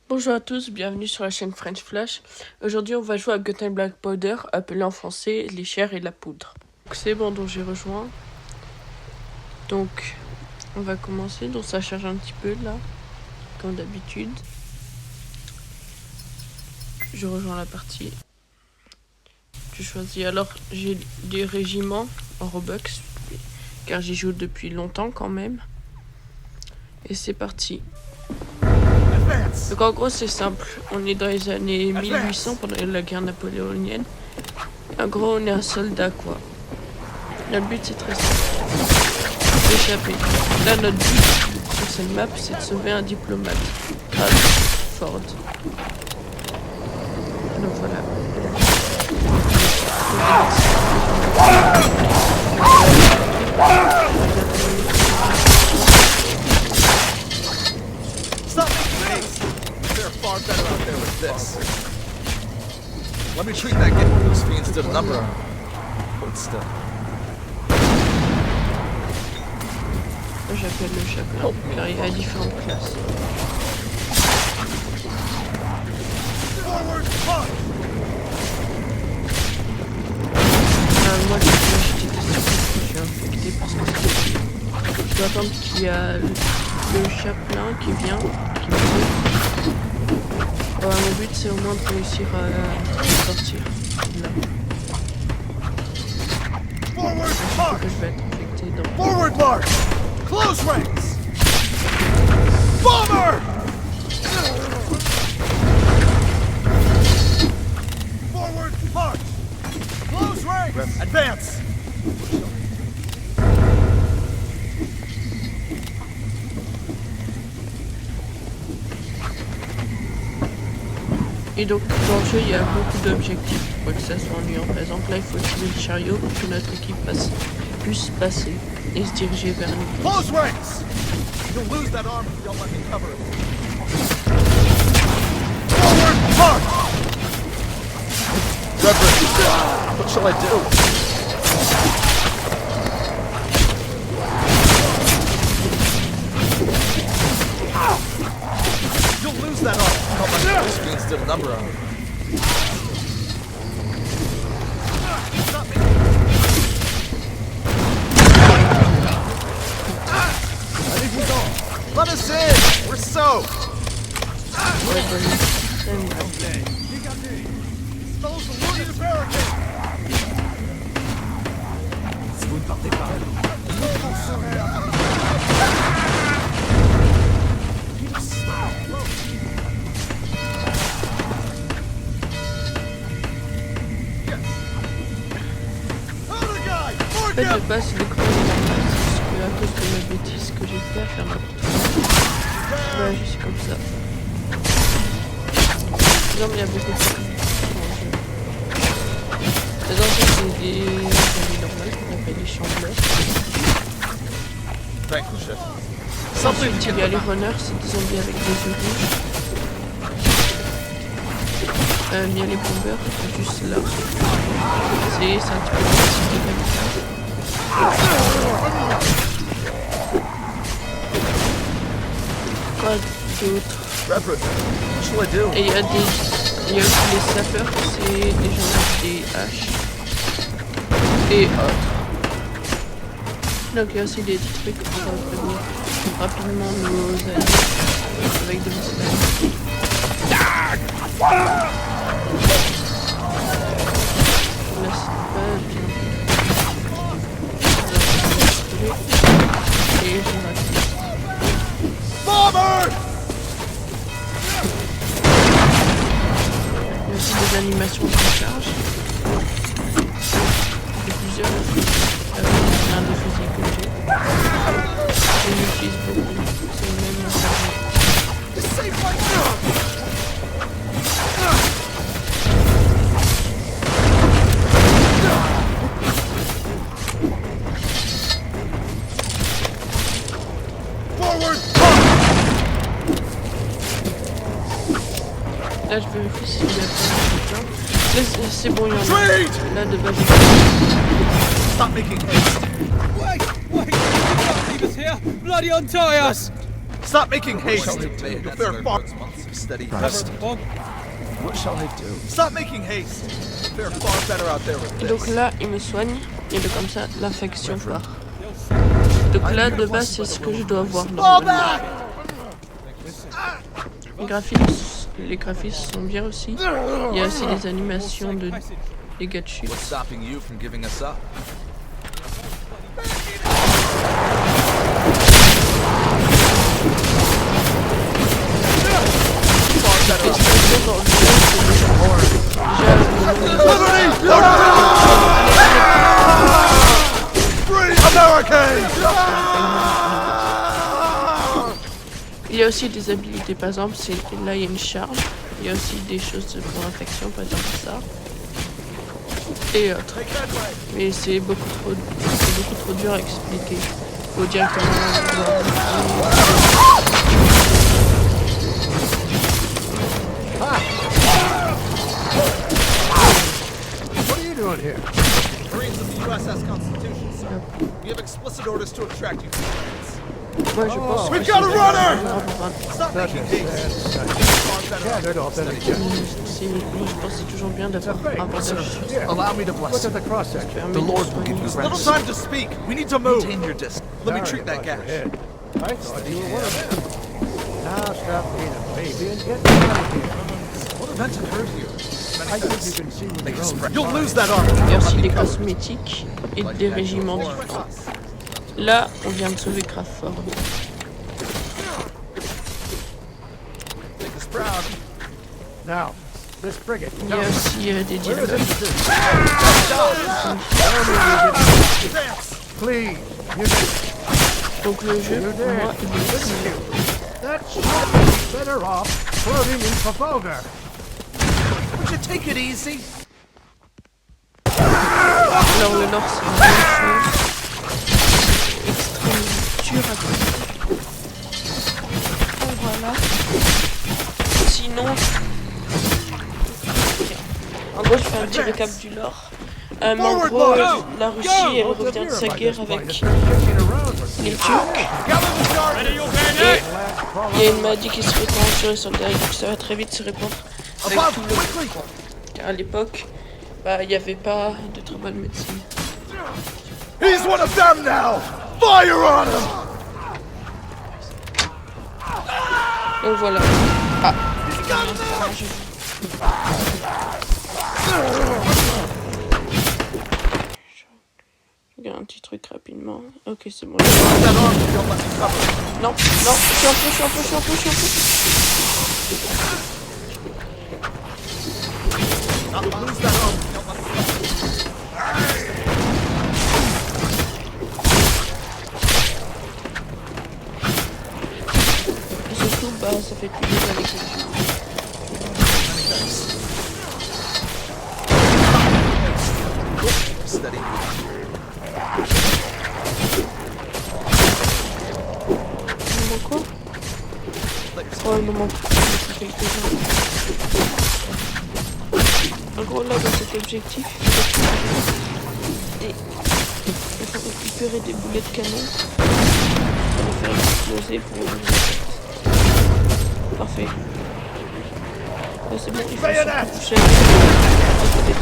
Bonjour à tous, bienvenue sur la chaîne French Flash. Aujourd'hui on va jouer à Gun and Black Powder, appelé en français les chairs et la poudre. C'est bon, donc j'ai rejoint. Donc on va commencer, donc ça charge un petit peu là, comme d'habitude. Je rejoins la partie. Je choisis, alors j'ai des régiments en Robux, car j'y joue depuis longtemps quand même. Et c'est parti. Donc en gros c'est simple, on est dans les années 1800 pendant la guerre napoléonienne. Et en gros on est un soldat quoi. Notre but c'est très simple, d'échapper. Là notre but sur cette map c'est de sauver un diplomate, Ford. Donc voilà. Far better out there with this. Let me treat that guy. Those fiends did a number on him. Hold still. Moi j'appelle le chaperon, car il y a différentes classes. Moi j'étais je suis infecté parce que je dois attendre qu'il y a le chapelain qui vient, qui me dit. Mon but c'est au moins de réussir à sortir là. Je vais être infecté dans... Forward march! Close ranks! Bomber! Forward march! Close ranks! Advance! Et donc dans le jeu il y a beaucoup d'objectifs pour que ça soit ennuyant. Par exemple là il faut tuer le chariot pour que notre équipe puisse passer et se diriger vers nous. Close ranks! You'll lose that arm if you don't let me cover it. Forward march! Reverend, what shall I do? You'll lose that arm. How much those fiends did a number on him. Stop me. Allez-vous-en. Let us in. We're soaked. Those will lose the barricade. Si vous ne partez pas, En fait, je passe l'écran parce que à cause de la bêtise que j'ai fait à faire n'importe quoi. Voilà, je suis comme ça. Non, mais il y a beaucoup de choses. Les autres, c'est des zombies normales qu'on appelle les chambleurs. Ensuite, il y a les runners, c'est des zombies avec des yeux rouges. Il y a les bombers, juste là. C'est un petit peu difficile comme ça. Quoi d'autre? Et il y a aussi les sapeurs, c'est des gens avec des haches et autres. Donc il y a aussi des trucs pour prévenir rapidement nos alliés avec des missiles. Là c'est pas bien. Et je m'attends. Bomber! Il y a aussi des animations qui chargent. Il y a plusieurs. C'est un des fusils que j'ai. Je l'utilise beaucoup. C'est le même Là je vérifie s'il y a pas de putain. Là c'est bon, il y en a. Là de base. Stop making haste. Wait! You can't leave us here! Bloody untie us! Stop making haste! Shall we do? If they're far months of steady rest. What shall I do? Stop making haste! They're far better out there with Et donc this. là, il me soigne, et donc comme ça, l'infection part. Donc là, de base, c'est ce que je dois voir Fall normalement. back! Les graphismes sont bien aussi. Il y a aussi des animations de dégâts de chute. What's stopping you from giving us up? Les stations dans le jeu, il y a aussi des habilités, par exemple, là il y a une charge, il y a aussi des choses pour infection, par exemple ça, et autres. Mais c'est beaucoup trop dur à expliquer. Faut directement. What are you doing here? Marines of the USS Constitution, sir. We have explicit orders to extract you from France. Moi je pense que We've got a runner! c'est Stop making haste. Far better out there with steady moi je pense que c'est toujours bien d'avoir un bandage. Yeah. Allow me to bless Look you. at the cross section. The Lord will give you Just rest. Little time to speak. We need to move. Maintain your distance. Let me Sorry treat that about your gash. head. I thought you were one of them. Now stop being a baby and get out of here. What event occurred here? I think you can see with Make your us own spread. You'll lose that armor. Il y a aussi Let me des cover. cosmétiques et des régiments différents. Là, on vient de sauver Crawford. Make us proud. Now, this frigate. Il y a aussi des Where is dialogues. it? Thanks. Please, you did. Donc le jeu, You're pour moi, dead. il est Listen to you. That ship is better off floating in Trafalgar. Would you take it easy? Alors le lore c'est la même chose. Extrêmement dur à comprendre. Donc voilà. Sinon... Ok. En gros je fais un petit récap du lore. En gros, la Russie elle revient de sa guerre avec les Turcs. Et il y a une maladie qui se répand sur les soldats et donc ça va très vite se répandre avec tout le monde. Car à l'époque, bah, il n'y avait pas de très bonne médecine. He's one of them now! Fire on him! Donc voilà. Ah. Je regarde un petit truc rapidement. Ok, c'est bon. That arm if you'll let me cover. Non, non, je suis un peu. Not lose that arm if you'll let me cover. Et surtout, bah, ça fait plus des années que je joue. Steady. Il manque quoi? Oh, il me manque quelques-uns. En gros, là, dans cet objectif, il faut récupérer des boulets de canon pour les faire exploser pour ouvrir la porte. Parfait. Là, c'est bon, il faut surtout toucher avec des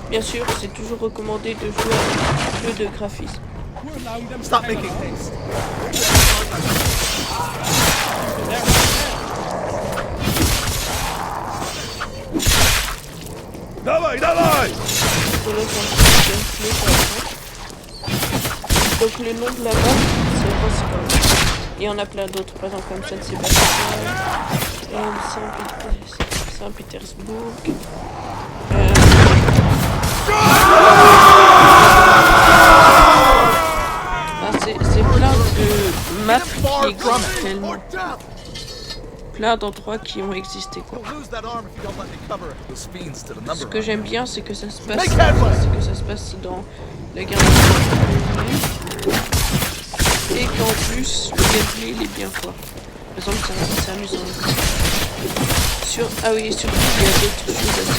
Bien sûr, c'est toujours recommandé de jouer avec un jeu de graphisme. Stop making haste. Давай, давай! Donc le nom de la map, c'est Roscoe. Il y en a plein d'autres, par exemple comme Saint-Sébastien, Saint-Pétersbourg. C'est plein de maps qui existent tellement. Plein d'endroits qui ont existé quoi. Ce que j'aime bien c'est que ça se passe dans la guerre et qu'en plus le gameplay il est bien quoi. Par exemple c'est amusant. Ah oui, et surtout, il y a d'autres choses à dire.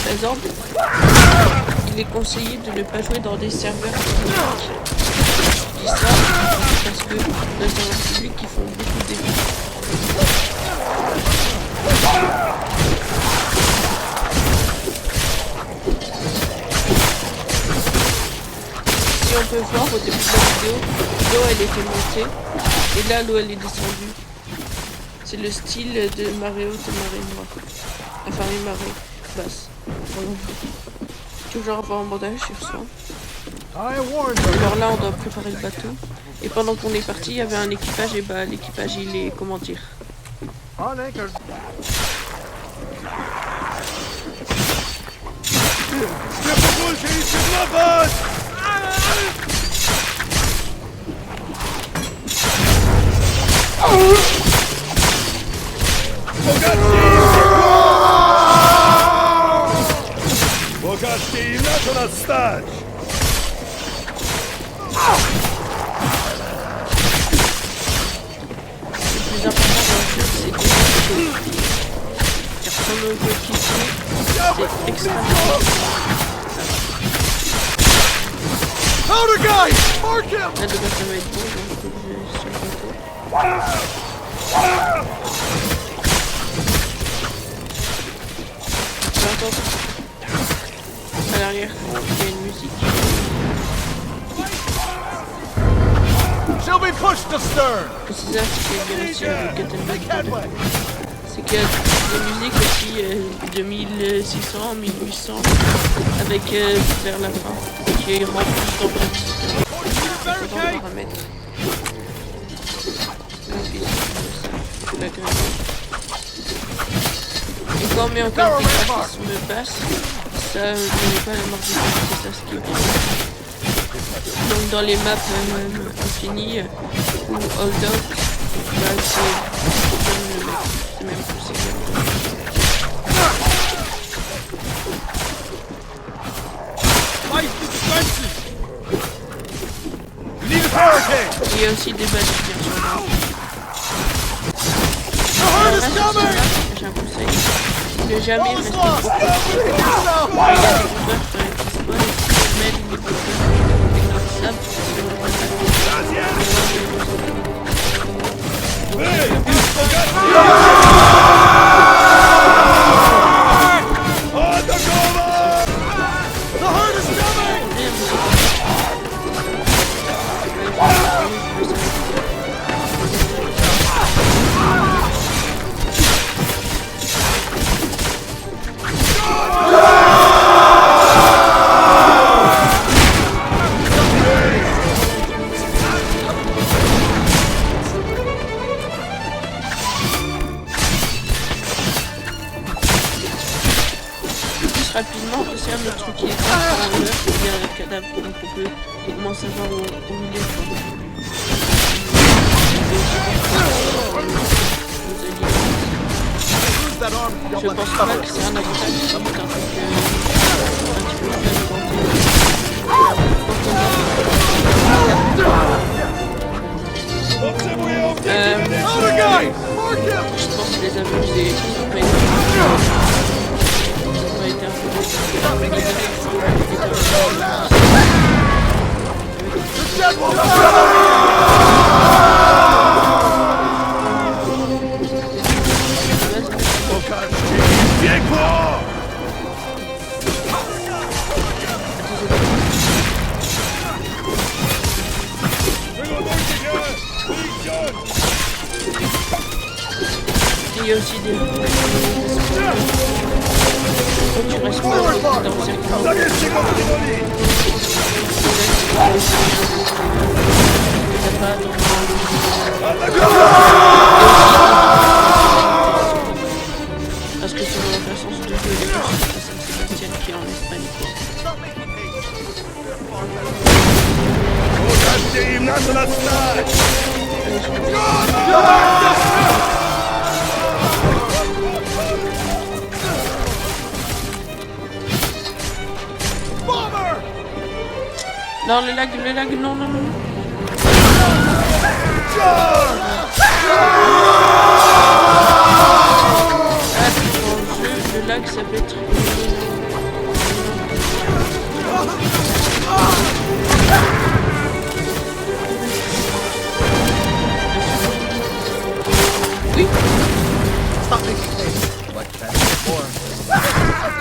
Par exemple, il est conseillé de ne pas jouer dans des serveurs publics. Je dis ça parce que dans les serveurs publics, ils font beaucoup d'effets. Si on peut voir au début de la vidéo, l'eau elle était montée et là l'eau elle est descendue. C'est le style de marée haute et marée noire. Enfin les marées basses. Toujours avoir un bandage sur soi. Alors là on doit préparer le bateau. Et pendant qu'on est parti, il y avait un équipage et bah l'équipage il est comment dire. Bogatsi, na to nas stać! Le plus important dans le jeu, c'est de quitter. Car si on veut quitter, c'est extrêmement Powder guy! Mark him! là de base ça va être bon, donc je vais sur le bateau. À l'arrière, il y a une musique. She'll be pushed to stern! Et c'est ça ce qui est bien aussi avec Captain Blood. C'est qu'il y a des musiques aussi de 1600, 1800 avec vers la fin qui remplissent dans le paramètre. La grenade. Et quand on met encore des graphismes basses, ça ne met pas la mort du jeu, c'est ça ce qui est bien. Donc dans les maps infinies ou Hold Out, bah, c'est même plus exact. Il y a aussi des badges bien sûr. J'ai un conseil. Ne jamais rester beaucoup. Il y a des joueurs qui se voient et qui mêlent les joueurs et qui savent rapidement, c'est un autre truc qui est quand on meurt, il y a un cadavre, donc on peut au moins savoir où il est. Je pense pas que c'est un avantage, c'est un truc un petit peu je pense que les avions des il y a aussi des tu restes pas dans le circuit. Parce que sur la façon de jouer les courses, c'est Saint-Sébastien qui est en Espagne. Non, le lag, non, non, non. Dans le jeu, le lag, ça peut être... Oui. Stop making haste. Like that before.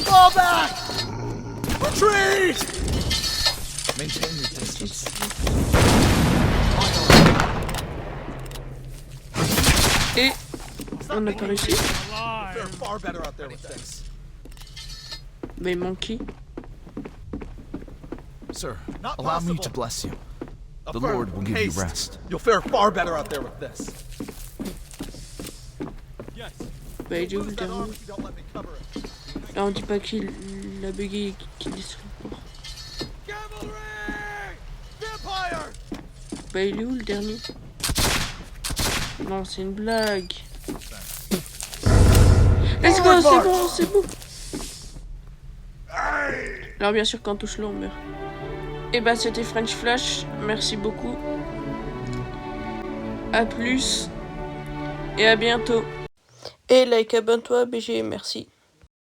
Fall back! Retreat! Maintain your distance. Et on n'a pas réussi. They're far better out there with this. Mais Monkey. Sir, Not allow me possible. to bless you. The Affirm. Lord will give Haste. you rest. You'll fare far better out there with this. Bah il est où le Lose that arm dernier? if you don't let me cover it. Là on dit pas qu'il a bugué et qu'il est sur le port. Cavalry! Vampire! Bah il est où le dernier? Non c'est une blague. Let's go, c'est bon. Alors bien sûr quand on touche là on meurt. Et bah c'était French Flash, merci beaucoup. A plus. Et à bientôt. Et like, abonne-toi BG, merci.